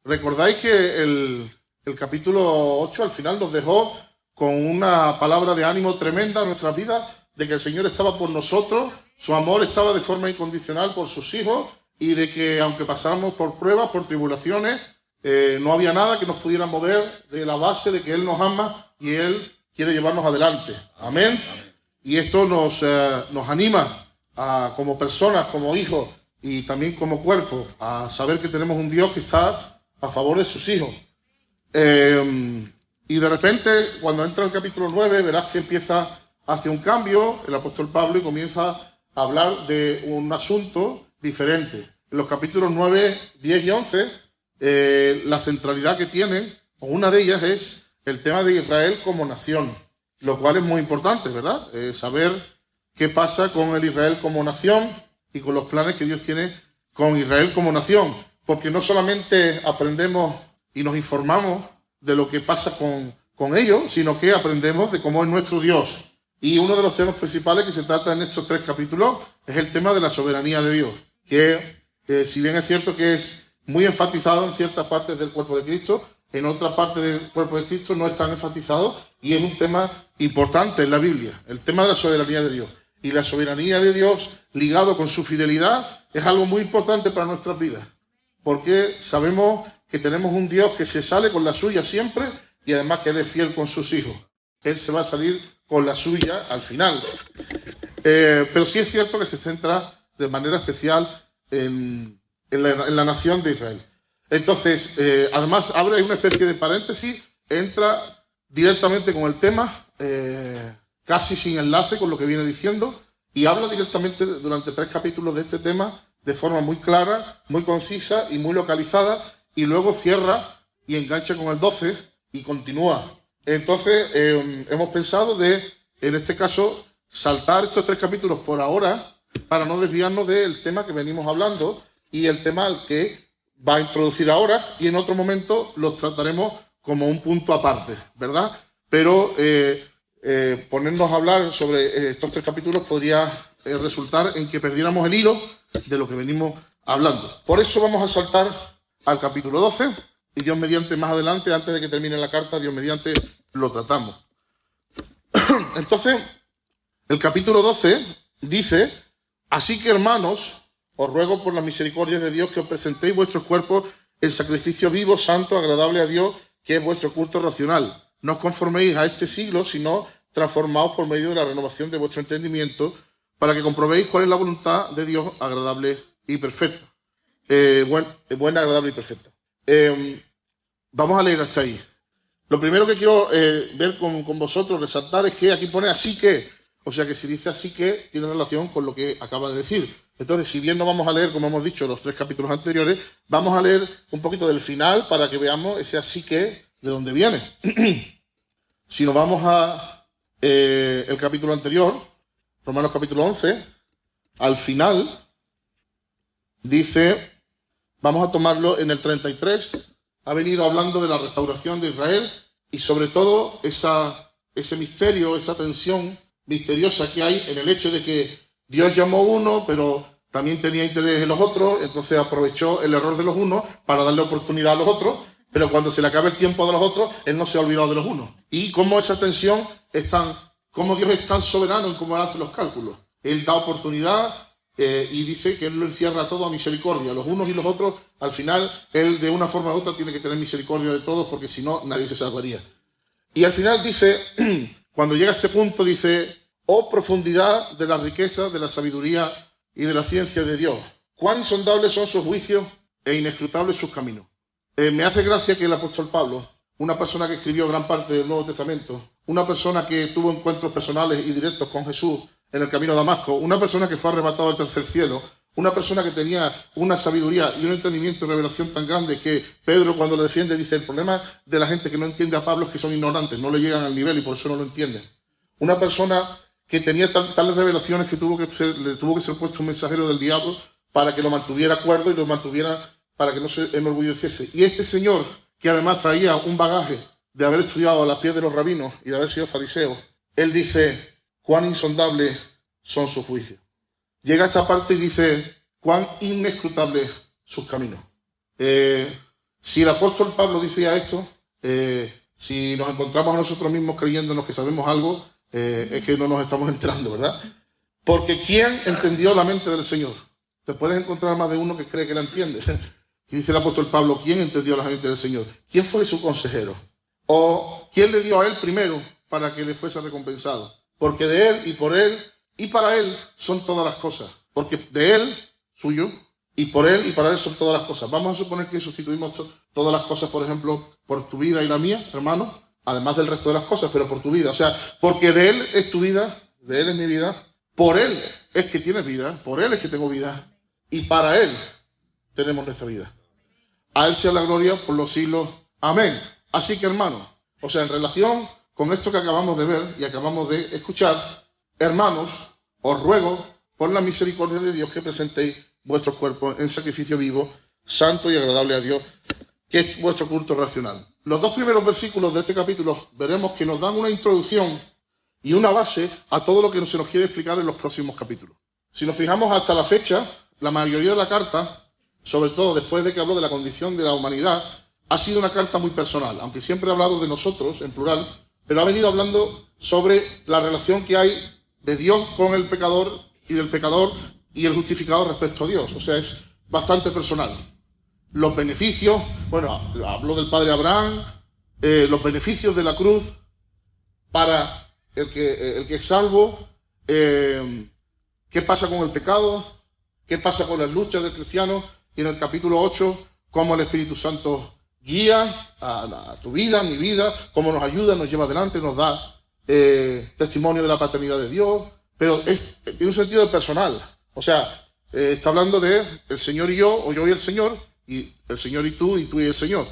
Recordáis que el capítulo 8 al final nos dejó con una palabra de ánimo tremenda en nuestras vidas, de que el Señor estaba por nosotros, su amor estaba de forma incondicional por sus hijos, y de que aunque pasáramos por pruebas, por tribulaciones, no había nada que nos pudiera mover de la base de que Él nos ama y Él quiere llevarnos adelante. Amén. Y esto nos anima como personas, como hijos y también como cuerpo, a saber que tenemos un Dios que está a favor de sus hijos. Y de repente, cuando entra el capítulo 9, verás que empieza hacia un cambio el apóstol Pablo y comienza a hablar de un asunto diferente. En los capítulos 9, 10 y 11, la centralidad que tienen, o una de ellas, es el tema de Israel como nación, lo cual es muy importante, ¿verdad? Saber qué pasa con el Israel como nación y con los planes que Dios tiene con Israel como nación, porque no solamente aprendemos y nos informamos de lo que pasa con ellos, sino que aprendemos de cómo es nuestro Dios. Y uno de los temas principales que se trata en estos 3 capítulos es el tema de la soberanía de Dios, que si bien es cierto que es muy enfatizado en ciertas partes del cuerpo de Cristo, en otra parte del cuerpo de Cristo no es tan enfatizado, y es un tema importante en la Biblia, el tema de la soberanía de Dios. Y la soberanía de Dios, ligado con su fidelidad, es algo muy importante para nuestras vidas, porque sabemos que tenemos un Dios que se sale con la suya siempre, y además que Él es fiel con sus hijos. Él se va a salir con la suya al final. Pero sí es cierto que se centra de manera especial en la nación de Israel. Entonces, además, abre una especie de paréntesis, entra directamente con el tema, casi sin enlace con lo que viene diciendo, y habla directamente durante 3 capítulos de este tema de forma muy clara, muy concisa y muy localizada, y luego cierra y engancha con el 12 y continúa. Entonces, hemos pensado en este caso, saltar estos 3 capítulos por ahora para no desviarnos del tema que venimos hablando y el tema al que va a introducir ahora, y en otro momento los trataremos como un punto aparte, ¿verdad? Pero ponernos a hablar sobre estos 3 capítulos podría resultar en que perdiéramos el hilo de lo que venimos hablando. Por eso vamos a saltar al capítulo 12, y Dios mediante más adelante, antes de que termine la carta, Dios mediante lo tratamos. Entonces, el capítulo 12 dice: así que, hermanos, os ruego por las misericordias de Dios que os presentéis vuestros cuerpos en sacrificio vivo, santo, agradable a Dios, que es vuestro culto racional. No os conforméis a este siglo, sino transformaos por medio de la renovación de vuestro entendimiento, para que comprobéis cuál es la voluntad de Dios agradable y perfecta. Buena, agradable y perfecta. Vamos a leer hasta ahí. Lo primero que quiero ver con vosotros, resaltar, es que aquí pone así que. O sea que si dice así que, tiene relación con lo que acaba de decir. Entonces, si bien no vamos a leer, como hemos dicho, los 3 capítulos anteriores, vamos a leer un poquito del final para que veamos ese así que, de dónde viene. Si nos vamos a el capítulo anterior, Romanos capítulo 11, al final dice, vamos a tomarlo en el 33, ha venido hablando de la restauración de Israel y sobre todo ese misterio, esa tensión misteriosa que hay en el hecho de que Dios llamó a uno, pero también tenía interés en los otros, entonces aprovechó el error de los unos para darle oportunidad a los otros, pero cuando se le acabe el tiempo de los otros, Él no se ha olvidado de los unos. Y cómo esa tensión cómo Dios es tan soberano en cómo hace los cálculos. Él da oportunidad y dice que Él lo encierra todo a misericordia. Los unos y los otros, al final, Él de una forma u otra tiene que tener misericordia de todos, porque si no, nadie se salvaría. Y al final dice, cuando llega a este punto, dice: oh profundidad de la riqueza, de la sabiduría y de la ciencia de Dios. Cuán insondables son sus juicios e inescrutables sus caminos. Me hace gracia que el apóstol Pablo, una persona que escribió gran parte del Nuevo Testamento, una persona que tuvo encuentros personales y directos con Jesús en el camino a Damasco, una persona que fue arrebatado al tercer cielo, una persona que tenía una sabiduría y un entendimiento y revelación tan grande que Pedro, cuando lo defiende, dice: el problema de la gente que no entiende a Pablo es que son ignorantes, no le llegan al nivel y por eso no lo entienden. Una persona que tenía tales revelaciones que le tuvo que ser puesto un mensajero del diablo para que lo mantuviera cuerdo y lo mantuviera para que no se enorgulleciese. Y este señor, que además traía un bagaje de haber estudiado a las pies de los rabinos y de haber sido fariseo, él dice: cuán insondables son sus juicios. Llega a esta parte y dice: cuán inescrutables sus caminos. Si el apóstol Pablo decía esto, si nos encontramos a nosotros mismos creyéndonos que sabemos algo, es que no nos estamos enterando, ¿verdad? Porque ¿quién entendió la mente del Señor? Te puedes encontrar más de uno que cree que la entiende. Y dice el apóstol Pablo, ¿quién entendió la mente del Señor? ¿Quién fue su consejero? ¿O quién le dio a él primero para que le fuese recompensado? Porque de él y por él y para él son todas las cosas. Porque de él, suyo, y por él y para él son todas las cosas. Vamos a suponer que sustituimos todas las cosas, por ejemplo, por tu vida y la mía, hermano, además del resto de las cosas, pero por tu vida. O sea, porque de él es tu vida, de él es mi vida, por él es que tienes vida, por él es que tengo vida, y para él tenemos nuestra vida. A él sea la gloria por los siglos. Amén. Así que, hermano, o sea, en relación con esto que acabamos de ver y acabamos de escuchar, hermanos, os ruego por la misericordia de Dios que presentéis vuestros cuerpos en sacrificio vivo, santo y agradable a Dios, que es vuestro culto racional. Los dos primeros versículos de este capítulo veremos que nos dan una introducción y una base a todo lo que se nos quiere explicar en los próximos capítulos. Si nos fijamos hasta la fecha, la mayoría de la carta, sobre todo después de que habló de la condición de la humanidad, ha sido una carta muy personal, aunque siempre ha hablado de nosotros, en plural, pero ha venido hablando sobre la relación que hay de Dios con el pecador y del pecador y el justificado respecto a Dios. O sea, es bastante personal. Los beneficios, bueno, habló del padre Abraham, los beneficios de la cruz para el que es salvo, qué pasa con el pecado, qué pasa con las luchas del cristiano, y en el capítulo 8, cómo el Espíritu Santo guía a tu vida, a mi vida, cómo nos ayuda, nos lleva adelante, nos da testimonio de la paternidad de Dios, pero tiene un sentido personal. O sea, está hablando de el Señor y yo, o yo y el Señor y tú y el Señor.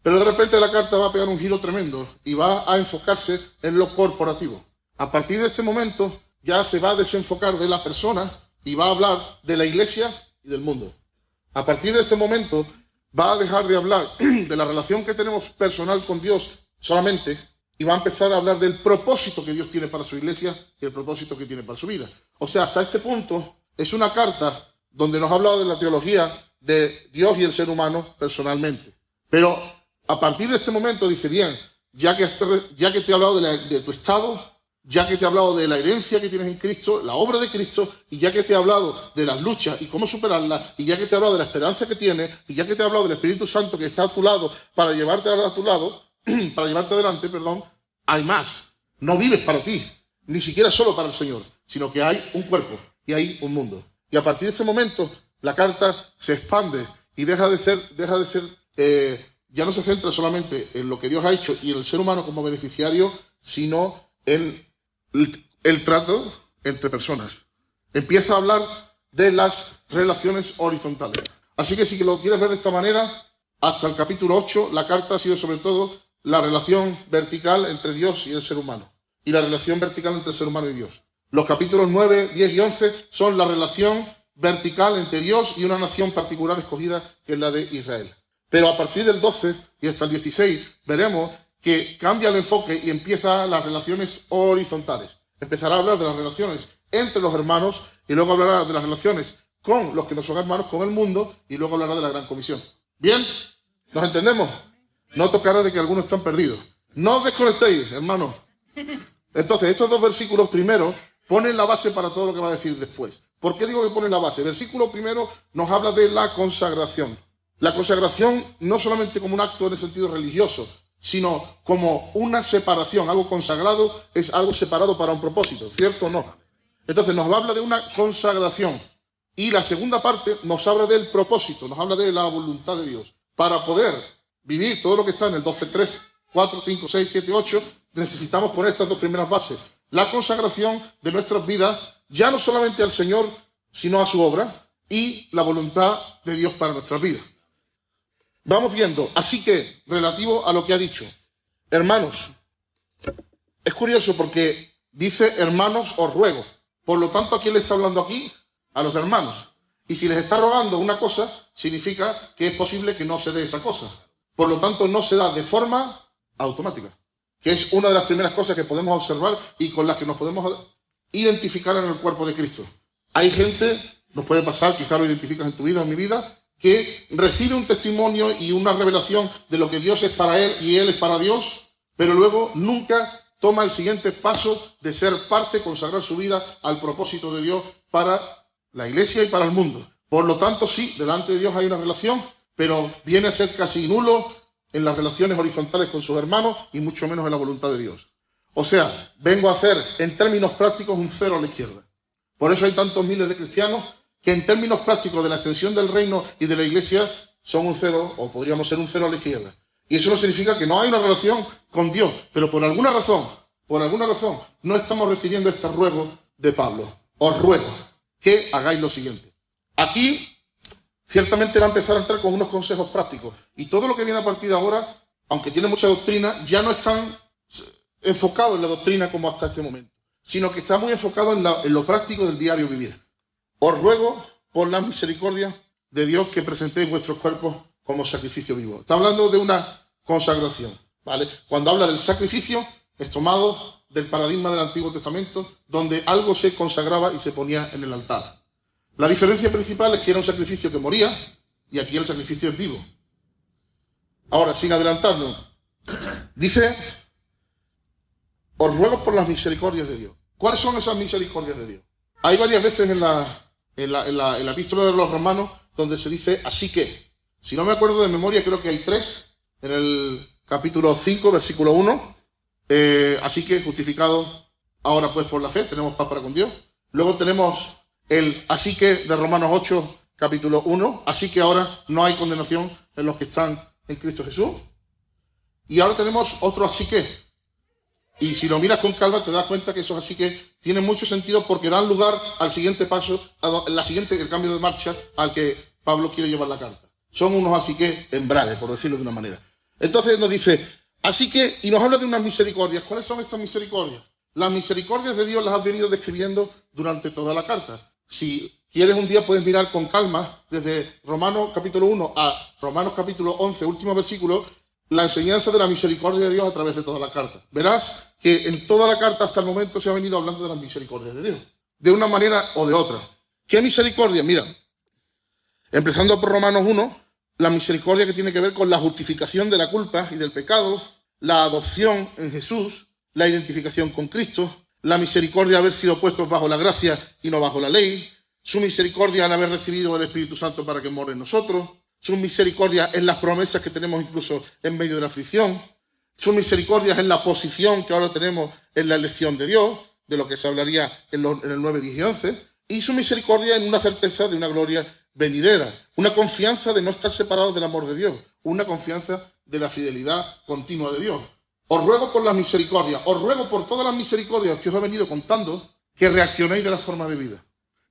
Pero de repente la carta va a pegar un giro tremendo y va a enfocarse en lo corporativo. A partir de este momento ya se va a desenfocar de la persona y va a hablar de la iglesia y del mundo. A partir de este momento va a dejar de hablar de la relación que tenemos personal con Dios solamente y va a empezar a hablar del propósito que Dios tiene para su iglesia y el propósito que tiene para su vida. O sea, hasta este punto es una carta donde nos ha hablado de la teología de Dios y el ser humano personalmente. Pero a partir de este momento dice, bien, ya que te he hablado de tu estado, ya que te he hablado de la herencia que tienes en Cristo, la obra de Cristo, y ya que te he hablado de las luchas y cómo superarlas, y ya que te he hablado de la esperanza que tienes, y ya que te he hablado del Espíritu Santo que está a tu lado para llevarte a tu lado, para llevarte adelante, hay más. No vives para ti, ni siquiera solo para el Señor, sino que hay un cuerpo y hay un mundo. Y a partir de ese momento, la carta se expande y deja de ser, ya no se centra solamente en lo que Dios ha hecho y en el ser humano como beneficiario, sino en el trato entre personas. Empieza a hablar de las relaciones horizontales. Así que si lo quieres ver de esta manera, hasta el capítulo 8, la carta ha sido sobre todo la relación vertical entre Dios y el ser humano, y la relación vertical entre el ser humano y Dios. Los capítulos 9, 10 y 11 son la relación vertical entre Dios y una nación particular escogida, que es la de Israel. Pero a partir del 12 y hasta el 16 veremos que cambia el enfoque y empieza las relaciones horizontales. Empezará a hablar de las relaciones entre los hermanos y luego hablará de las relaciones con los que no son hermanos, con el mundo, y luego hablará de la gran comisión. ¿Bien? ¿Nos entendemos? Noto cara de que algunos están perdidos. No os desconectéis, hermanos. Entonces, estos dos versículos primero ponen la base para todo lo que va a decir después. ¿Por qué digo que ponen la base? El versículo primero nos habla de la consagración. La consagración no solamente como un acto en el sentido religioso, sino como una separación. Algo consagrado es algo separado para un propósito, ¿cierto o no? Entonces nos habla de una consagración. Y la segunda parte nos habla del propósito, nos habla de la voluntad de Dios. Para poder vivir todo lo que está en el 12, 3, 4, 5, 6, 7, 8, necesitamos poner estas dos primeras bases. La consagración de nuestras vidas, ya no solamente al Señor, sino a su obra, y la voluntad de Dios para nuestras vidas. Vamos viendo, así que, relativo a lo que ha dicho, hermanos, es curioso porque dice hermanos os ruego, por lo tanto, ¿a quién le está hablando aquí? A los hermanos. Y si les está rogando una cosa, significa que es posible que no se dé esa cosa. Por lo tanto, no se da de forma automática, que es una de las primeras cosas que podemos observar y con las que nos podemos identificar en el cuerpo de Cristo. Hay gente, nos puede pasar, quizás lo identificas en tu vida o en mi vida, que recibe un testimonio y una revelación de lo que Dios es para él y él es para Dios, pero luego nunca toma el siguiente paso de ser parte, consagrar su vida al propósito de Dios para la iglesia y para el mundo. Por lo tanto, sí, delante de Dios hay una relación, pero viene a ser casi nulo en las relaciones horizontales con sus hermanos y mucho menos en la voluntad de Dios. O sea, vengo a hacer, en términos prácticos, un cero a la izquierda. Por eso hay tantos miles de cristianos que en términos prácticos de la extensión del reino y de la iglesia son un cero, o podríamos ser un cero a la izquierda. Y eso no significa que no hay una relación con Dios, pero por alguna razón, no estamos recibiendo este ruego de Pablo. Os ruego que hagáis lo siguiente. Aquí, ciertamente va a empezar a entrar con unos consejos prácticos. Y todo lo que viene a partir de ahora, aunque tiene mucha doctrina, ya no es tan enfocado en la doctrina como hasta este momento, sino que está muy enfocado en lo práctico del diario vivir. Os ruego por la misericordia de Dios que presentéis vuestros cuerpos como sacrificio vivo. Está hablando de una consagración, ¿vale? Cuando habla del sacrificio, es tomado del paradigma del Antiguo Testamento, donde algo se consagraba y se ponía en el altar. La diferencia principal es que era un sacrificio que moría, y aquí el sacrificio es vivo. Ahora, sin adelantarnos, dice, os ruego por las misericordias de Dios. ¿Cuáles son esas misericordias de Dios? Hay varias veces en la epístola de los Romanos donde se dice, así que. Si no me acuerdo de memoria, creo que hay 3 en el capítulo 5, versículo 1. Así que justificado ahora pues por la fe, tenemos paz para con Dios. Luego tenemos el así que de Romanos 8, capítulo 1. Así que ahora no hay condenación en los que están en Cristo Jesús. Y ahora tenemos otro así que. Y si lo miras con calma te das cuenta que esos así que tienen mucho sentido porque dan lugar al siguiente paso, el cambio de marcha al que Pablo quiere llevar la carta. Son unos así que embrague, por decirlo de una manera. Entonces nos dice, así que, y nos habla de unas misericordias. ¿Cuáles son estas misericordias? Las misericordias de Dios las has venido describiendo durante toda la carta. Si quieres un día puedes mirar con calma desde Romanos capítulo 1 a Romanos capítulo 11, último versículo, la enseñanza de la misericordia de Dios a través de toda la carta. Verás que en toda la carta hasta el momento se ha venido hablando de las misericordias de Dios, de una manera o de otra. ¿Qué misericordia? Mira, empezando por Romanos 1, la misericordia que tiene que ver con la justificación de la culpa y del pecado, la adopción en Jesús, la identificación con Cristo, la misericordia de haber sido puestos bajo la gracia y no bajo la ley, su misericordia en haber recibido el Espíritu Santo para que more en nosotros, su misericordia en las promesas que tenemos incluso en medio de la aflicción, su misericordia en la posición que ahora tenemos en la elección de Dios, de lo que se hablaría en el 9, 10 y 11, y su misericordia en una certeza de una gloria venidera, una confianza de no estar separados del amor de Dios, una confianza de la fidelidad continua de Dios. Os ruego por la misericordia, os ruego por todas las misericordias que os he venido contando, que reaccionéis de la forma de vida,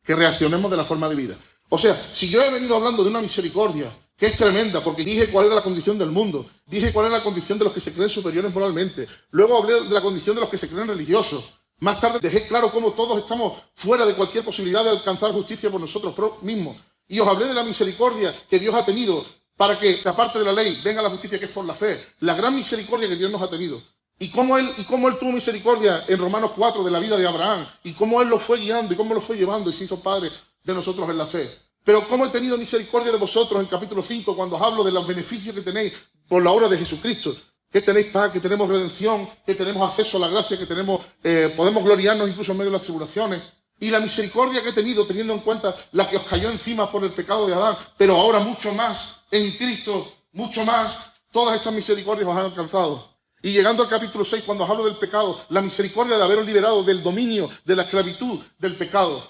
que reaccionemos de la forma de vida. O sea, si yo he venido hablando de una misericordia que es tremenda, porque dije cuál era la condición del mundo, dije cuál era la condición de los que se creen superiores moralmente, luego hablé de la condición de los que se creen religiosos, más tarde dejé claro cómo todos estamos fuera de cualquier posibilidad de alcanzar justicia por nosotros mismos, y os hablé de la misericordia que Dios ha tenido para que, aparte de la ley, venga la justicia que es por la fe, la gran misericordia que Dios nos ha tenido. Y cómo él tuvo misericordia en Romanos 4 de la vida de Abraham, y cómo él lo fue guiando, y cómo lo fue llevando, y se hizo padre de nosotros en la fe. Pero cómo he tenido misericordia de vosotros en capítulo 5, cuando os hablo de los beneficios que tenéis por la obra de Jesucristo, que tenéis paz, que tenemos redención, que tenemos acceso a la gracia, que podemos gloriarnos incluso en medio de las tribulaciones. Y la misericordia que he tenido, teniendo en cuenta la que os cayó encima por el pecado de Adán, pero ahora mucho más en Cristo, mucho más, todas estas misericordias os han alcanzado. Y llegando al capítulo 6, cuando os hablo del pecado, la misericordia de haberos liberado del dominio, de la esclavitud del pecado.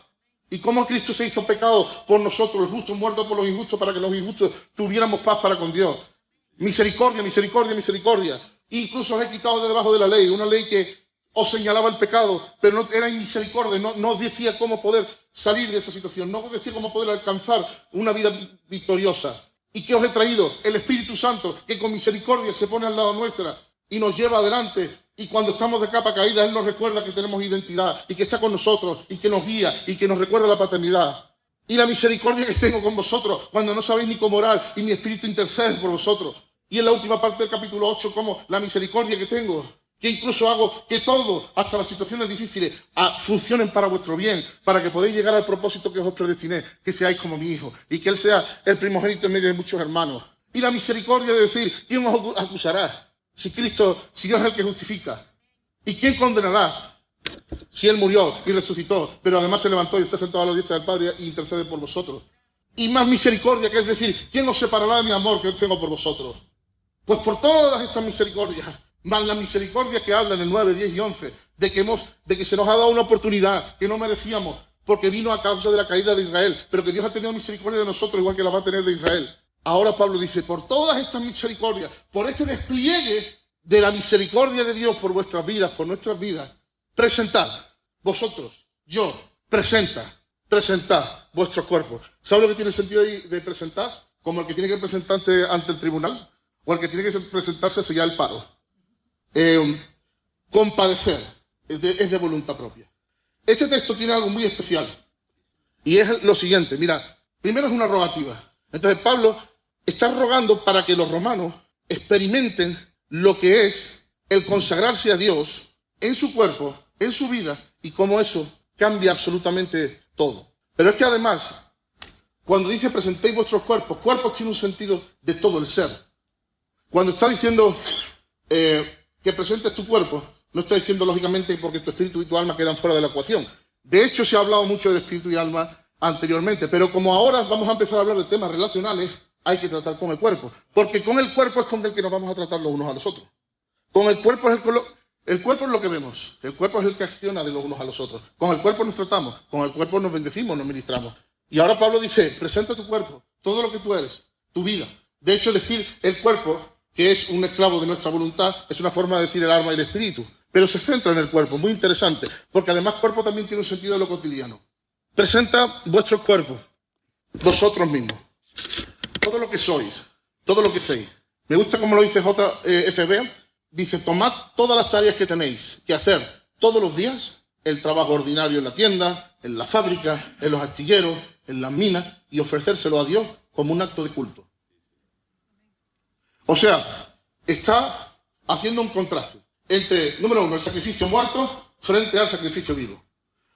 Y cómo Cristo se hizo pecado por nosotros, el justo muerto por los injustos, para que los injustos tuviéramos paz para con Dios. Misericordia, misericordia, misericordia. Incluso os he quitado de debajo de la ley, una ley que os señalaba el pecado, pero no era misericordia, no os decía cómo poder salir de esa situación, no os decía cómo poder alcanzar una vida victoriosa. ¿Y qué os he traído? El Espíritu Santo, que con misericordia se pone al lado nuestra y nos lleva adelante. Y cuando estamos de capa caída, Él nos recuerda que tenemos identidad y que está con nosotros y que nos guía y que nos recuerda la paternidad. Y la misericordia que tengo con vosotros cuando no sabéis ni cómo orar y mi Espíritu intercede por vosotros. Y en la última parte del capítulo 8, como la misericordia que tengo que incluso hago que todo, hasta las situaciones difíciles, funcionen para vuestro bien, para que podáis llegar al propósito que os predestiné, que seáis como mi hijo, y que Él sea el primogénito en medio de muchos hermanos. Y la misericordia de decir, ¿quién os acusará? Si Dios es el que justifica. ¿Y quién condenará? Si Él murió y resucitó, pero además se levantó y está sentado a la diestra del Padre y intercede por vosotros. Y más misericordia, que es decir, ¿quién os separará de mi amor que yo tengo por vosotros? Pues por todas estas misericordias, más la misericordia que habla en el 9, 10 y 11, de que se nos ha dado una oportunidad que no merecíamos, porque vino a causa de la caída de Israel, pero que Dios ha tenido misericordia de nosotros igual que la va a tener de Israel. Ahora Pablo dice, por todas estas misericordias, por este despliegue de la misericordia de Dios por vuestras vidas, por nuestras vidas, presentad, vosotros, yo, presentad vuestros cuerpos. ¿Sabe lo que tiene el sentido de presentar? Como el que tiene que presentarse ante el tribunal, o el que tiene que presentarse a sellar el paro. Compadecer es de voluntad propia. Este texto tiene algo muy especial, y es lo siguiente, mirad, primero es una rogativa. Entonces Pablo está rogando para que los romanos experimenten lo que es el consagrarse a Dios en su cuerpo, en su vida, y cómo eso cambia absolutamente todo. Pero es que además, cuando dice presentéis vuestros cuerpos, cuerpos tiene un sentido de todo el ser. Cuando está diciendo que presentes tu cuerpo, no está diciendo lógicamente porque tu espíritu y tu alma quedan fuera de la ecuación. De hecho, se ha hablado mucho del espíritu y alma anteriormente, pero como ahora vamos a empezar a hablar de temas relacionales, hay que tratar con el cuerpo, porque con el cuerpo es con el que nos vamos a tratar los unos a los otros. Con el cuerpo el cuerpo es lo que vemos, el cuerpo es el que acciona de los unos a los otros. Con el cuerpo nos tratamos, con el cuerpo nos bendecimos, nos ministramos. Y ahora Pablo dice, presenta tu cuerpo, todo lo que tú eres, tu vida. De hecho, decir el cuerpo, que es un esclavo de nuestra voluntad, es una forma de decir el alma y el espíritu. Pero se centra en el cuerpo, muy interesante, porque además cuerpo también tiene un sentido de lo cotidiano. Presenta vuestros cuerpos, vosotros mismos, todo lo que sois, todo lo que hacéis. Me gusta como lo dice JFB, dice, tomad todas las tareas que tenéis que hacer todos los días, el trabajo ordinario en la tienda, en la fábrica, en los astilleros, en las minas, y ofrecérselo a Dios como un acto de culto. O sea, está haciendo un contraste entre, número uno, el sacrificio muerto frente al sacrificio vivo.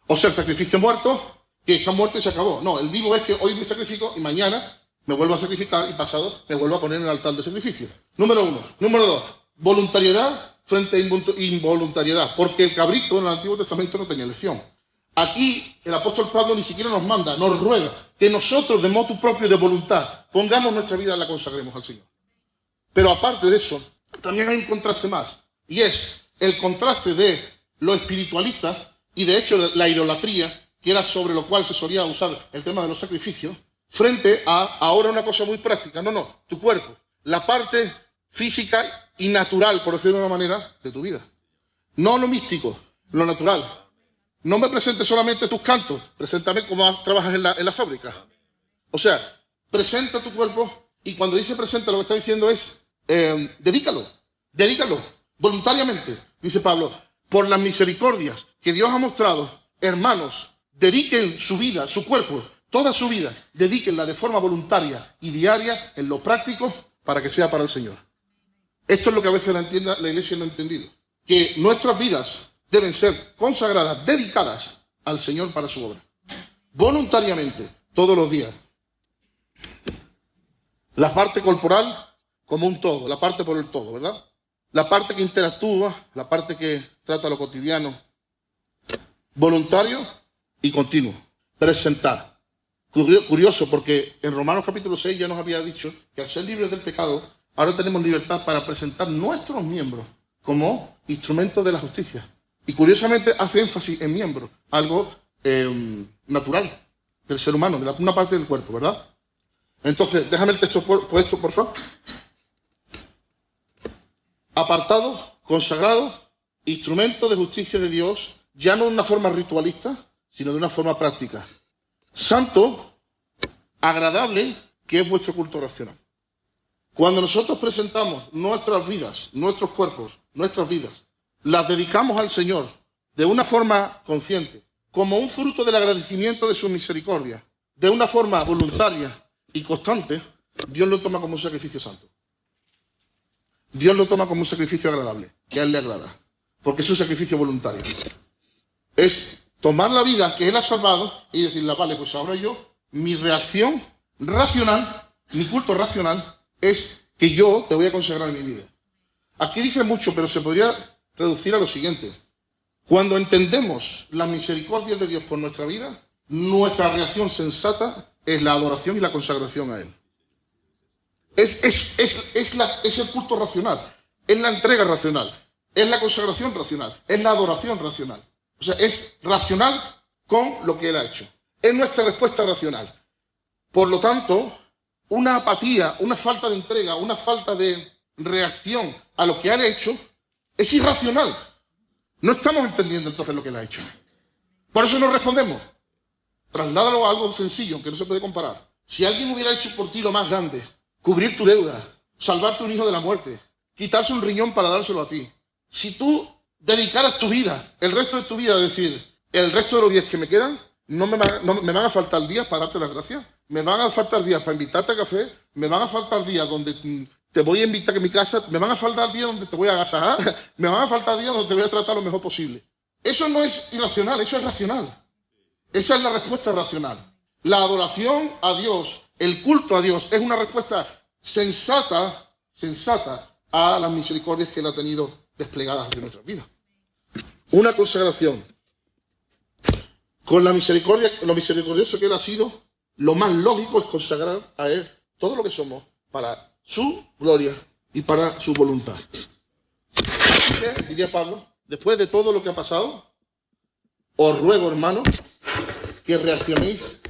O sea, el sacrificio muerto, que está muerto y se acabó. No, el vivo es que hoy me sacrifico y mañana me vuelvo a sacrificar y pasado me vuelvo a poner en el altar de sacrificio. Número uno. Número dos, voluntariedad frente a involuntariedad, porque el cabrito en el Antiguo Testamento no tenía elección. Aquí el apóstol Pablo ni siquiera nos manda, nos ruega que nosotros de motu propio de voluntad pongamos nuestra vida y la consagremos al Señor. Pero aparte de eso, también hay un contraste más, y es el contraste de lo espiritualista y de hecho de la idolatría, que era sobre lo cual se solía usar el tema de los sacrificios, frente a ahora una cosa muy práctica. No, tu cuerpo, la parte física y natural, por decirlo de una manera, de tu vida. No lo místico, lo natural. No me presentes solamente tus cantos, preséntame cómo trabajas en la fábrica. O sea, presenta tu cuerpo, y cuando dice presenta, lo que está diciendo es dedícalo voluntariamente, dice Pablo, por las misericordias que Dios ha mostrado, hermanos, dediquen su vida, su cuerpo, toda su vida, dedíquenla de forma voluntaria y diaria en lo práctico para que sea para el Señor. Esto es lo que a veces la Iglesia no ha entendido, que nuestras vidas deben ser consagradas, dedicadas al Señor para su obra, voluntariamente, todos los días. La parte corporal como un todo, la parte por el todo, ¿verdad? La parte que interactúa, la parte que trata lo cotidiano, voluntario y continuo. Presentar. Curioso, porque en Romanos capítulo 6 ya nos había dicho que al ser libres del pecado, ahora tenemos libertad para presentar nuestros miembros como instrumentos de la justicia. Y curiosamente hace énfasis en miembros, algo natural del ser humano, de una parte del cuerpo, ¿verdad? Entonces, déjame el texto puesto, por favor. Apartado, consagrado, instrumento de justicia de Dios, ya no de una forma ritualista, sino de una forma práctica. Santo, agradable, que es vuestro culto racional. Cuando nosotros presentamos nuestras vidas, nuestros cuerpos, nuestras vidas, las dedicamos al Señor de una forma consciente, como un fruto del agradecimiento de su misericordia, de una forma voluntaria y constante, Dios lo toma como un sacrificio santo. Dios lo toma como un sacrificio agradable, que a Él le agrada. porque es un sacrificio voluntario. Es tomar la vida que Él ha salvado y decirle, vale, pues ahora yo, mi reacción racional, mi culto racional, es que yo te voy a consagrar mi vida. Aquí dice mucho, pero se podría reducir a lo siguiente. Cuando entendemos la misericordia de Dios por nuestra vida, nuestra reacción sensata es la adoración y la consagración a Él. Es el culto racional, es la entrega racional, es la consagración racional, es la adoración racional. O sea, es racional con lo que Él ha hecho. Es nuestra respuesta racional. Por lo tanto, una apatía, una falta de entrega, una falta de reacción a lo que Él ha hecho, es irracional. No estamos entendiendo entonces lo que Él ha hecho. Por eso no respondemos. Trasládalo a algo sencillo, aunque no se puede comparar. Si alguien hubiera hecho por ti lo más grande, cubrir tu deuda, salvarte un hijo de la muerte, quitarse un riñón para dárselo a ti. Si tú dedicaras tu vida, el resto de tu vida, a decir, el resto de los días que me quedan, no me van a faltar días para darte las gracias, me van a faltar días para invitarte a café, me van a faltar días donde te voy a invitar a mi casa, me van a faltar días donde te voy a agasajar, me van a faltar días donde te voy a tratar lo mejor posible. Eso no es irracional, eso es racional. Esa es la respuesta racional. La adoración a Dios, el culto a Dios, es una respuesta sensata a las misericordias que Él ha tenido desplegadas en nuestras vidas. Una consagración. Con la misericordia, lo misericordioso que Él ha sido, lo más lógico es consagrar a Él todo lo que somos para su gloria y para su voluntad. Así que, diría Pablo, después de todo lo que ha pasado, os ruego, hermanos, que reaccionéis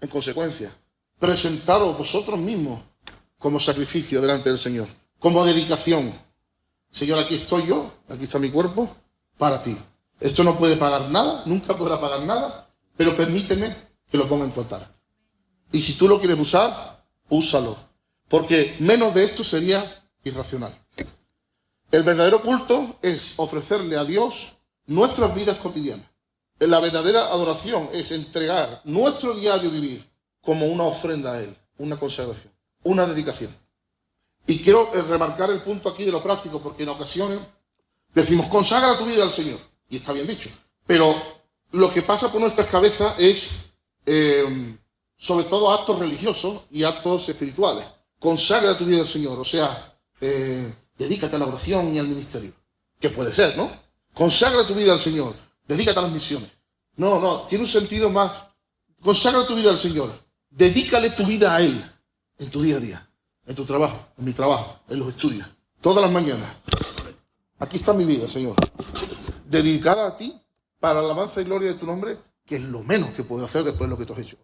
en consecuencia. Presentaros vosotros mismos como sacrificio delante del Señor, como dedicación. Señor, aquí estoy yo, aquí está mi cuerpo, para ti. Esto no puede pagar nada, nunca podrá pagar nada, pero permíteme que lo ponga en tu altar. Y si tú lo quieres usar, úsalo, porque menos de esto sería irracional. El verdadero culto es ofrecerle a Dios nuestras vidas cotidianas. La verdadera adoración es entregar nuestro diario vivir como una ofrenda a Él, una consagración, una dedicación. Y quiero remarcar el punto aquí de lo práctico, porque en ocasiones decimos, consagra tu vida al Señor, y está bien dicho, pero lo que pasa por nuestras cabezas es, sobre todo, actos religiosos y actos espirituales. Consagra tu vida al Señor, o sea, dedícate a la oración y al ministerio, que puede ser, ¿no? Consagra tu vida al Señor, dedícate a las misiones. No, tiene un sentido más. Consagra tu vida al Señor, dedícale tu vida a Él, en tu día a día, en tu trabajo, en mi trabajo, en los estudios, todas las mañanas. Aquí está mi vida, Señor, dedicada a ti para la alabanza y gloria de tu nombre, que es lo menos que puedo hacer después de lo que tú has hecho.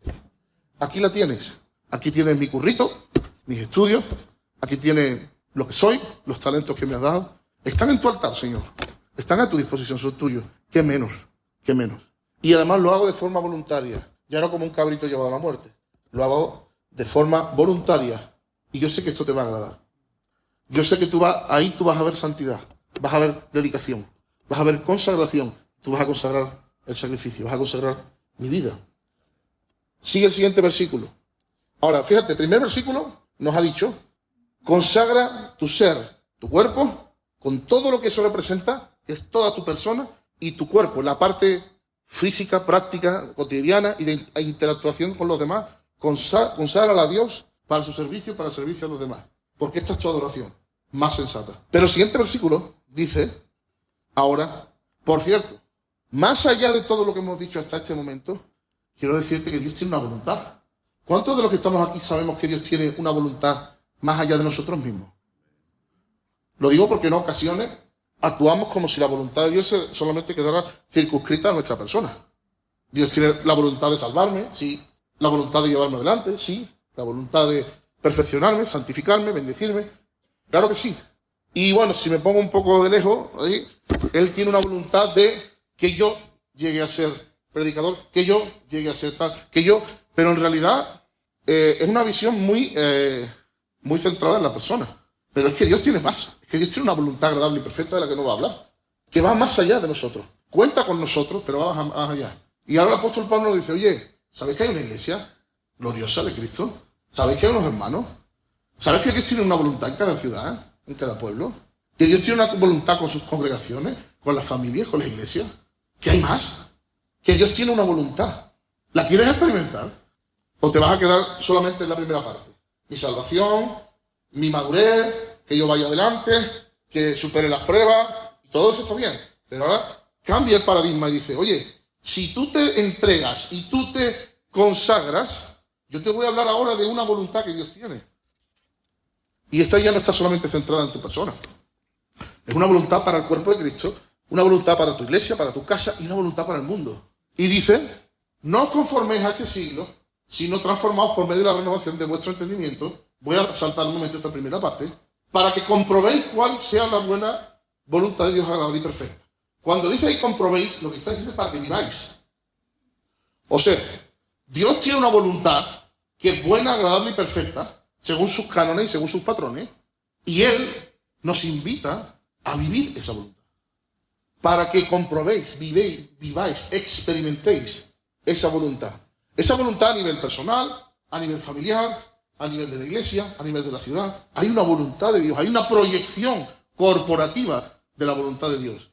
Aquí la tienes. Aquí tienes mi currito, mis estudios, aquí tienes lo que soy, los talentos que me has dado. Están en tu altar, Señor. Están a tu disposición, son tuyos. ¿Qué menos? ¿Qué menos? Y además lo hago de forma voluntaria, ya no como un cabrito llevado a la muerte. Lo hago de forma voluntaria. Y yo sé que esto te va a agradar. Yo sé que ahí tú vas a ver santidad, vas a ver dedicación, vas a ver consagración. Tú vas a consagrar el sacrificio, vas a consagrar mi vida. Sigue el siguiente versículo. Ahora, fíjate, el primer versículo nos ha dicho, consagra tu ser, tu cuerpo, con todo lo que eso representa, que es toda tu persona y tu cuerpo, la parte física, práctica, cotidiana y de interactuación con los demás. Conságrala a Dios para su servicio, para el servicio a los demás. Porque esta es tu adoración, más sensata. Pero el siguiente versículo dice, ahora, por cierto, más allá de todo lo que hemos dicho hasta este momento, quiero decirte que Dios tiene una voluntad. ¿Cuántos de los que estamos aquí sabemos que Dios tiene una voluntad más allá de nosotros mismos? Lo digo porque en ocasiones actuamos como si la voluntad de Dios solamente quedara circunscrita a nuestra persona. Dios tiene la voluntad de salvarme, sí. La voluntad de llevarme adelante, sí. La voluntad de perfeccionarme, santificarme, bendecirme. Claro que sí. Y bueno, si me pongo un poco de lejos, ahí, Él tiene una voluntad de que yo llegue a ser predicador, que yo llegue a ser tal, que yo... Pero en realidad es una visión muy centrada en la persona. Pero es que Dios tiene más. Es que Dios tiene una voluntad agradable y perfecta de la que no va a hablar. Que va más allá de nosotros. Cuenta con nosotros, pero va más allá. Y ahora el apóstol Pablo nos dice, oye, ¿sabéis que hay una iglesia gloriosa de Cristo? ¿Sabéis que hay unos hermanos? ¿Sabéis que Dios tiene una voluntad en cada ciudad, en cada pueblo? Que Dios tiene una voluntad con sus congregaciones, con las familias, con las iglesias. ¿Que hay más? Que Dios tiene una voluntad. ¿La quieres experimentar? ¿O te vas a quedar solamente en la primera parte? Mi salvación, mi madurez, que yo vaya adelante, que supere las pruebas, todo eso está bien. Pero ahora cambia el paradigma y dice, oye, si tú te entregas y tú te consagras, yo te voy a hablar ahora de una voluntad que Dios tiene. Y esta ya no está solamente centrada en tu persona. Es una voluntad para el cuerpo de Cristo, una voluntad para tu iglesia, para tu casa y una voluntad para el mundo. Y dice, no os conforméis a este siglo, sino transformaos por medio de la renovación de vuestro entendimiento. Voy a saltar un momento esta primera parte, para que comprobéis cuál sea la buena voluntad de Dios agradable y perfecta. Cuando dice ahí comprobéis, lo que está diciendo es para que viváis. O sea, Dios tiene una voluntad que es buena, agradable y perfecta, según sus cánones y según sus patrones, y Él nos invita a vivir esa voluntad. Para que comprobéis, viváis, experimentéis esa voluntad. Esa voluntad a nivel personal, a nivel familiar, a nivel de la iglesia, a nivel de la ciudad. Hay una voluntad de Dios, hay una proyección corporativa de la voluntad de Dios.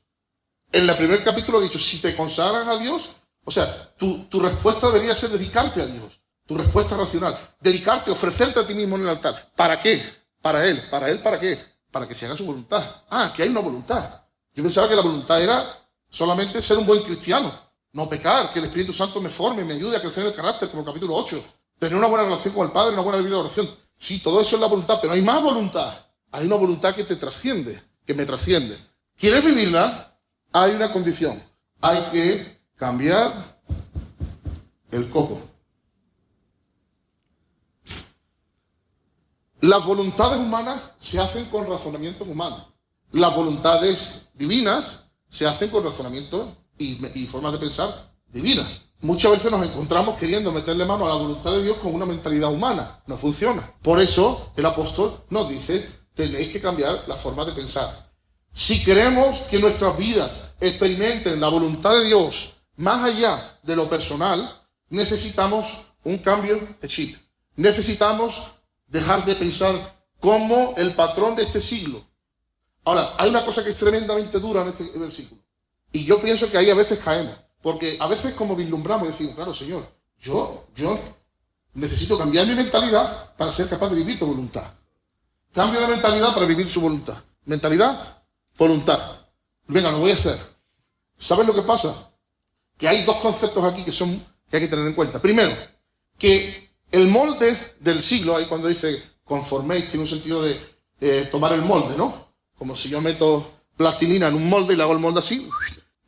En el primer capítulo he dicho, si te consagras a Dios, o sea, tu respuesta debería ser dedicarte a Dios. Tu respuesta racional. Dedicarte, ofrecerte a ti mismo en el altar. ¿Para qué? Para Él. ¿Para Él para qué? Para que se haga su voluntad. Ah, que hay una voluntad. Yo pensaba que la voluntad era solamente ser un buen cristiano. No pecar, que el Espíritu Santo me forme, me ayude a crecer en el carácter, como el capítulo 8. Tener una buena relación con el Padre, una buena vida de oración. Sí, todo eso es la voluntad, pero hay más voluntad. Hay una voluntad que te trasciende, que me trasciende. ¿Quieres vivirla? Hay una condición. Hay que cambiar el coco. Las voluntades humanas se hacen con razonamientos humanos. Las voluntades divinas se hacen con razonamientos y formas de pensar divinas. Muchas veces nos encontramos queriendo meterle mano a la voluntad de Dios con una mentalidad humana. No funciona. Por eso el apóstol nos dice, tenéis que cambiar la forma de pensar. Si queremos que nuestras vidas experimenten la voluntad de Dios más allá de lo personal, necesitamos un cambio de chip. Necesitamos dejar de pensar como el patrón de este siglo. Ahora, hay una cosa que es tremendamente dura en este versículo. Y yo pienso que ahí a veces caemos. Porque a veces como vislumbramos y decimos, claro, Señor, yo necesito cambiar mi mentalidad para ser capaz de vivir tu voluntad. Cambio de mentalidad para vivir su voluntad. Mentalidad, voluntad. Venga, lo voy a hacer. ¿Sabes lo que pasa? Que hay dos conceptos aquí que hay que tener en cuenta. Primero, que el molde del siglo, ahí cuando dice conforméis, tiene un sentido de tomar el molde, ¿no? Como si yo meto plastilina en un molde y le hago el molde así,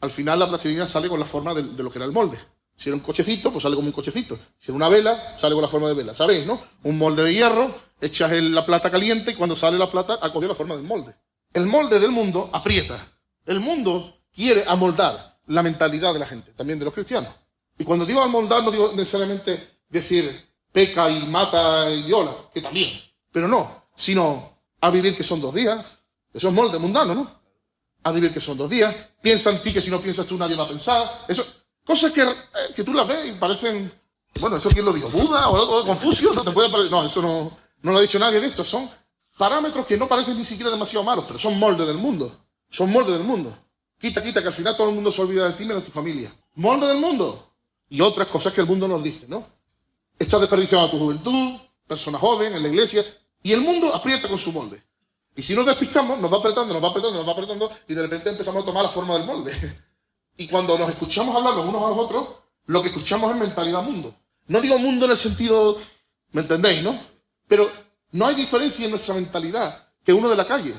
al final la plastilina sale con la forma de lo que era el molde. Si era un cochecito, pues sale como un cochecito. Si era una vela, sale con la forma de vela. ¿Sabéis, no? Un molde de hierro, echas la plata caliente y cuando sale la plata ha cogido la forma del molde. El molde del mundo aprieta. El mundo quiere amoldar la mentalidad de la gente, también de los cristianos. Y cuando digo amoldar, no digo necesariamente decir peca y mata y viola, que también. Pero no, sino a vivir que son 2 días. Eso es molde mundano, ¿no? A vivir que son 2 días. Piensa en ti que si no piensas tú nadie va a pensar. Eso, cosas que tú las ves y parecen... Bueno, ¿eso quién lo dijo? ¿Buda o Confucio? No te puede parecer... No, eso no lo ha dicho nadie de esto. Son parámetros que no parecen ni siquiera demasiado malos, pero son moldes del mundo. Son moldes del mundo. Quita, que al final todo el mundo se olvida de ti menos tu familia. Molde del mundo. Y otras cosas que el mundo nos dice, ¿no? Estás desperdiciando tu juventud, persona joven, en la iglesia, y el mundo aprieta con su molde. Y si nos despistamos, nos va apretando, y de repente empezamos a tomar la forma del molde. Y cuando nos escuchamos hablar los unos a los otros, lo que escuchamos es mentalidad mundo. No digo mundo en el sentido, ¿me entendéis, no? Pero no hay diferencia en nuestra mentalidad que uno de la calle.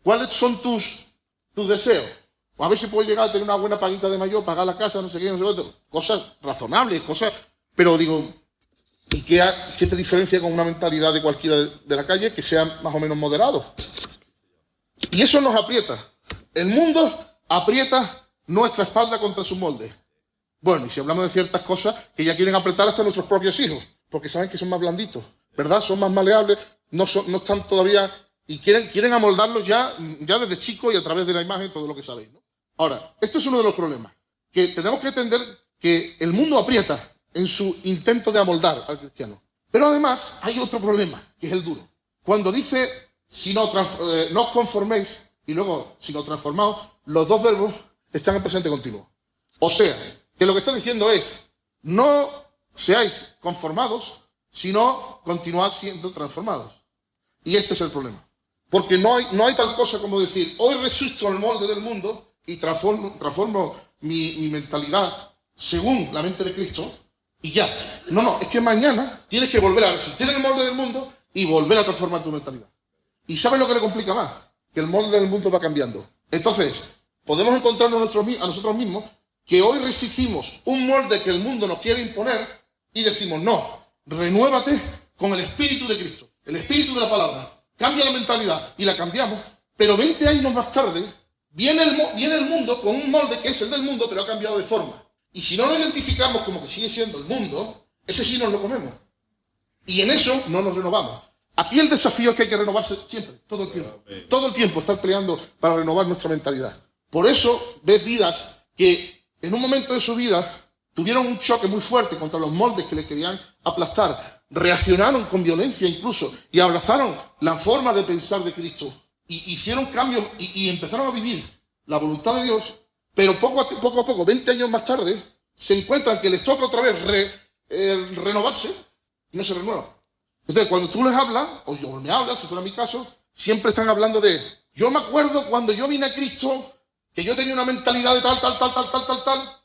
¿Cuáles son tus deseos? O a ver si puedes llegar a tener una buena paguita de mayor, pagar la casa, no sé qué, no sé cuánto. Cosas razonables, cosas... Pero digo, ¿y qué te diferencia con una mentalidad de cualquiera de la calle que sea más o menos moderado? Y eso nos aprieta. El mundo aprieta nuestra espalda contra su molde. Bueno, y si hablamos de ciertas cosas que ya quieren apretar hasta nuestros propios hijos, porque saben que son más blanditos, ¿verdad? Son más maleables, no están todavía... Y quieren amoldarlos ya desde chicos y a través de la imagen, todo lo que sabéis, ¿no? Ahora, este es uno de los problemas. Que tenemos que entender que el mundo aprieta en su intento de amoldar al cristiano. Pero además hay otro problema, que es el duro. Cuando dice, si no os conforméis, y luego sino transformados, los dos verbos están en presente continuo. O sea, que lo que está diciendo es, no seáis conformados, sino continuad siendo transformados. Y este es el problema. Porque no hay tal cosa como decir, hoy resisto al molde del mundo y transformo mi mentalidad según la mente de Cristo y ya. No, es que mañana tienes que volver a resistir el molde del mundo y volver a transformar tu mentalidad. ¿Y sabes lo que le complica más? Que el molde del mundo va cambiando. Entonces, podemos encontrarnos a nosotros mismos que hoy resistimos un molde que el mundo nos quiere imponer y decimos, no, renuévate con el espíritu de Cristo, el espíritu de la palabra. Cambia la mentalidad y la cambiamos, pero 20 años más tarde viene el mundo con un molde que es el del mundo, pero ha cambiado de forma. Y si no lo identificamos como que sigue siendo el mundo, ese sí nos lo comemos. Y en eso no nos renovamos. Aquí el desafío es que hay que renovarse siempre, todo el tiempo. Todo el tiempo estar peleando para renovar nuestra mentalidad. Por eso ves vidas que en un momento de su vida tuvieron un choque muy fuerte contra los moldes que les querían aplastar. Reaccionaron con violencia incluso y abrazaron la forma de pensar de Cristo. Y hicieron cambios y empezaron a vivir la voluntad de Dios. Pero poco a poco, 20 años más tarde, se encuentran que les toca otra vez renovarse y no se renuevan. Entonces, cuando tú les hablas, o yo me hablas, si fuera mi caso, siempre están hablando de, yo me acuerdo cuando yo vine a Cristo, que yo tenía una mentalidad de tal,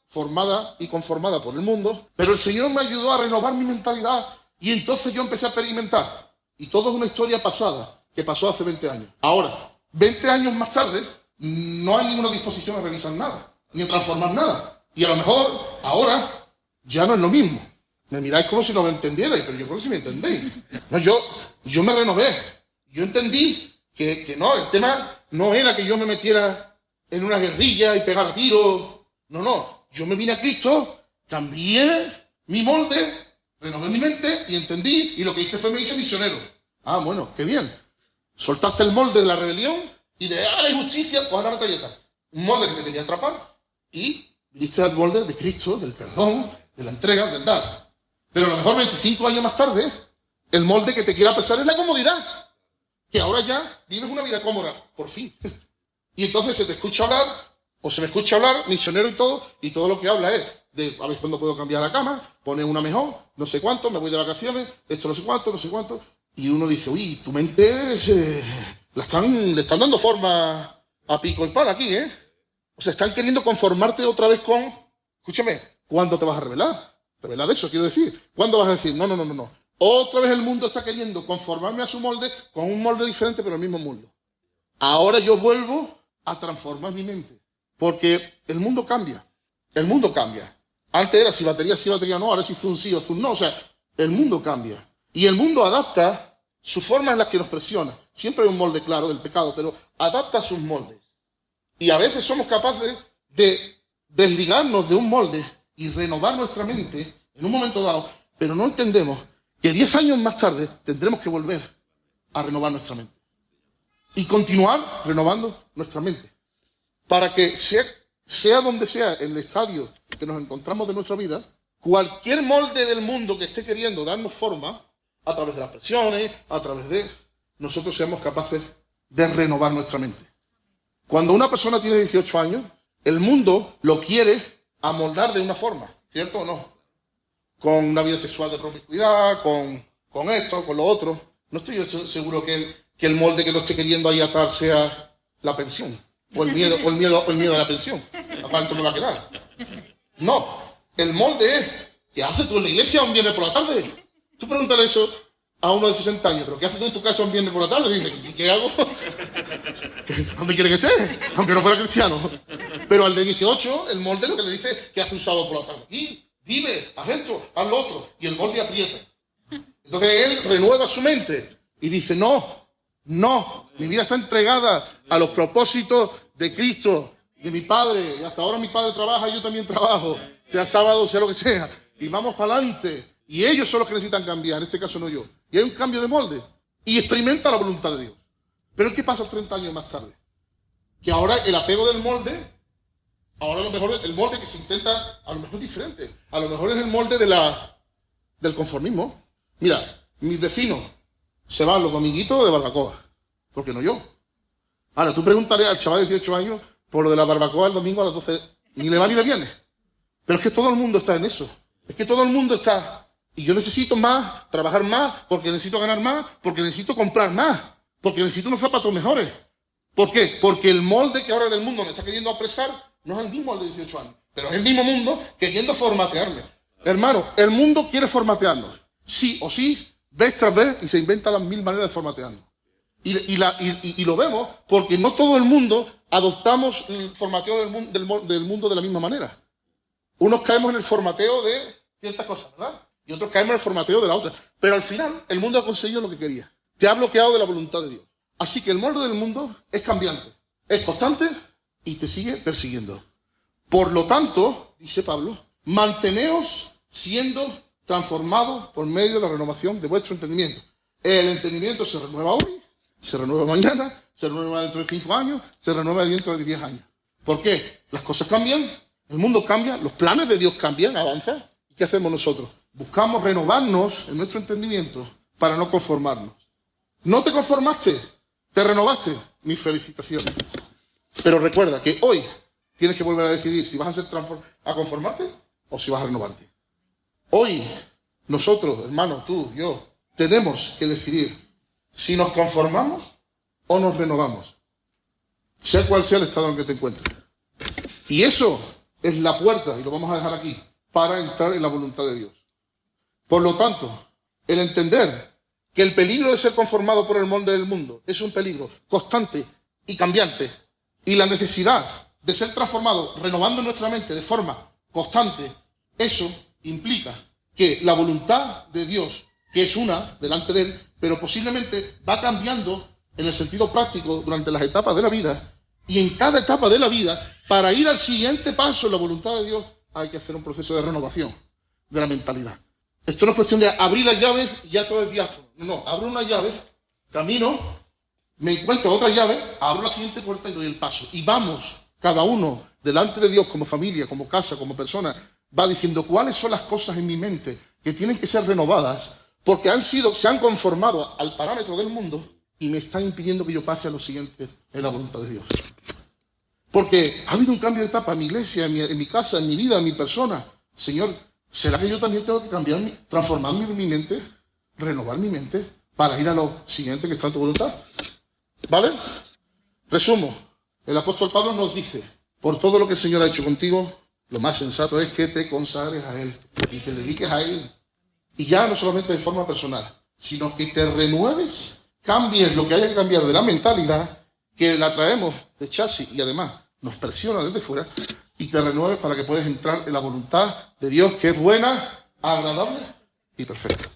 formada y conformada por el mundo, pero el Señor me ayudó a renovar mi mentalidad y entonces yo empecé a experimentar. Y todo es una historia pasada, que pasó hace 20 años. Ahora, 20 años más tarde, no hay ninguna disposición a revisar nada, ni a transformar nada. Y a lo mejor, ahora, ya no es lo mismo. Me miráis como si no me entendierais, pero yo creo que sí me entendéis. No, yo me renové. Yo entendí que no, el tema no era que yo me metiera en una guerrilla y pegara tiros. No. Yo me vine a Cristo, cambié mi molde, renové mi mente y entendí. Y lo que hice fue me hice misionero. Ah, bueno, qué bien. Soltaste el molde de la rebelión y de la injusticia, pues a la metralleta. Un molde que te quería atrapar y viniste al molde de Cristo, del perdón, de la entrega, del dar. Pero a lo mejor 25 años más tarde, el molde que te quiera pesar es la comodidad. Que ahora ya vives una vida cómoda, por fin. Y entonces se te escucha hablar, o se me escucha hablar, misionero y todo lo que habla es de a ver cuándo puedo cambiar la cama, poner una mejor, no sé cuánto, me voy de vacaciones, esto no sé cuánto. Y uno dice, uy, tu mente le están dando forma a pico y pala aquí, ¿eh? O sea, están queriendo conformarte otra vez con, escúchame, ¿cuándo te vas a revelar? Revelar eso, quiero decir. ¿Cuándo vas a decir, no? Otra vez el mundo está queriendo conformarme a su molde con un molde diferente, pero el mismo mundo. Ahora yo vuelvo a transformar mi mente. Porque el mundo cambia. El mundo cambia. Antes era si batería no, ahora es si zoom sí o zoom no. O sea, el mundo cambia. Y el mundo adapta su forma en la que nos presiona. Siempre hay un molde claro del pecado, pero adapta sus moldes. Y a veces somos capaces de desligarnos de un molde y renovar nuestra mente en un momento dado, pero no entendemos que 10 años más tarde tendremos que volver a renovar nuestra mente. Y continuar renovando nuestra mente. Para que sea donde sea en el estadio que nos encontramos de nuestra vida, cualquier molde del mundo que esté queriendo darnos forma, a través de las presiones, a través de nosotros seamos capaces de renovar nuestra mente. Cuando una persona tiene 18 años, el mundo lo quiere amoldar de una forma, ¿cierto o no? Con una vida sexual de promiscuidad, con esto, con lo otro. No estoy yo seguro que el molde que lo esté queriendo ahí atar sea la pensión, o el miedo a la pensión. ¿A cuánto me va a quedar? No, el molde es, ¿qué haces tú en la iglesia un viernes por la tarde? Tú pregúntale eso a uno de 60 años, ¿pero qué haces tú en tu casa un viernes por la tarde? Dice, ¿y qué hago? ¿Dónde quiere que esté? Aunque no fuera cristiano. Pero al de 18, el molde lo que le dice que hace un sábado por la tarde. Y vive, haz esto, haz lo otro. Y el molde aprieta. Entonces él renueva su mente y dice, no, mi vida está entregada a los propósitos de Cristo, de mi Padre. Y hasta ahora mi Padre trabaja, yo también trabajo. Sea sábado, sea lo que sea. Y vamos para adelante. Y ellos son los que necesitan cambiar, en este caso no yo. Y hay un cambio de molde. Y experimenta la voluntad de Dios. Pero ¿qué pasa 30 años más tarde? Que ahora el apego del molde, ahora a lo mejor el molde que se intenta, a lo mejor es diferente. A lo mejor es el molde del conformismo. Mira, mis vecinos se van los dominguitos de barbacoa. ¿Por qué no yo? Ahora, tú preguntaré al chaval de 18 años por lo de la barbacoa el domingo a las 12, ni le va ni le viene. Pero es que todo el mundo está en eso. Es que todo el mundo está. Y yo necesito más, trabajar más, porque necesito ganar más, porque necesito comprar más, porque necesito unos zapatos mejores. ¿Por qué? Porque el molde que ahora del mundo me está queriendo apresar no es el mismo al de 18 años, pero es el mismo mundo queriendo formatearme. Hermano, el mundo quiere formatearnos. Sí o sí, vez tras vez, y se inventan las mil maneras de formatearnos. Y lo vemos porque no todo el mundo adoptamos el formateo del mundo de la misma manera. Unos caemos en el formateo de ciertas cosas, ¿verdad? Y otros caemos en el formateo de la otra. Pero al final, el mundo ha conseguido lo que quería. Te ha bloqueado de la voluntad de Dios. Así que el molde del mundo es cambiante, es constante y te sigue persiguiendo. Por lo tanto, dice Pablo, manteneos siendo transformados por medio de la renovación de vuestro entendimiento. El entendimiento se renueva hoy, se renueva mañana, se renueva dentro de 5 años, se renueva dentro de 10 años. ¿Por qué? Las cosas cambian, el mundo cambia, los planes de Dios cambian, avanzan. ¿Y qué hacemos nosotros? Buscamos renovarnos en nuestro entendimiento para no conformarnos. ¿No te conformaste? ¿Te renovaste? Mis felicitaciones. Pero recuerda que hoy tienes que volver a decidir si vas a conformarte o si vas a renovarte. Hoy, nosotros, hermanos, tú, yo, tenemos que decidir si nos conformamos o nos renovamos. Sea cual sea el estado en el que te encuentres. Y eso es la puerta, y lo vamos a dejar aquí, para entrar en la voluntad de Dios. Por lo tanto, el entender que el peligro de ser conformado por el molde del mundo es un peligro constante y cambiante, y la necesidad de ser transformado, renovando nuestra mente de forma constante, eso implica que la voluntad de Dios, que es una delante de Él, pero posiblemente va cambiando en el sentido práctico durante las etapas de la vida, y en cada etapa de la vida, para ir al siguiente paso en la voluntad de Dios, hay que hacer un proceso de renovación de la mentalidad. Esto no es cuestión de abrir las llaves y ya todo es diáfano. No, abro una llave, camino, me encuentro otra llave, abro la siguiente puerta y doy el paso. Y vamos, cada uno, delante de Dios, como familia, como casa, como persona, va diciendo cuáles son las cosas en mi mente que tienen que ser renovadas, porque se han conformado al parámetro del mundo y me están impidiendo que yo pase a lo siguiente en la voluntad de Dios. Porque ha habido un cambio de etapa en mi iglesia, en mi casa, en mi vida, en mi persona. Señor, ¿será que yo también tengo que transformar mi mente, renovar mi mente, para ir a lo siguiente que está en tu voluntad? ¿Vale? Resumo. El apóstol Pablo nos dice, por todo lo que el Señor ha hecho contigo, lo más sensato es que te consagres a Él y te dediques a Él. Y ya no solamente de forma personal, sino que te renueves, cambies lo que haya que cambiar de la mentalidad, que la traemos de chasis y además nos presiona desde fuera, y te renueves para que puedas entrar en la voluntad de Dios, que es buena, agradable y perfecta.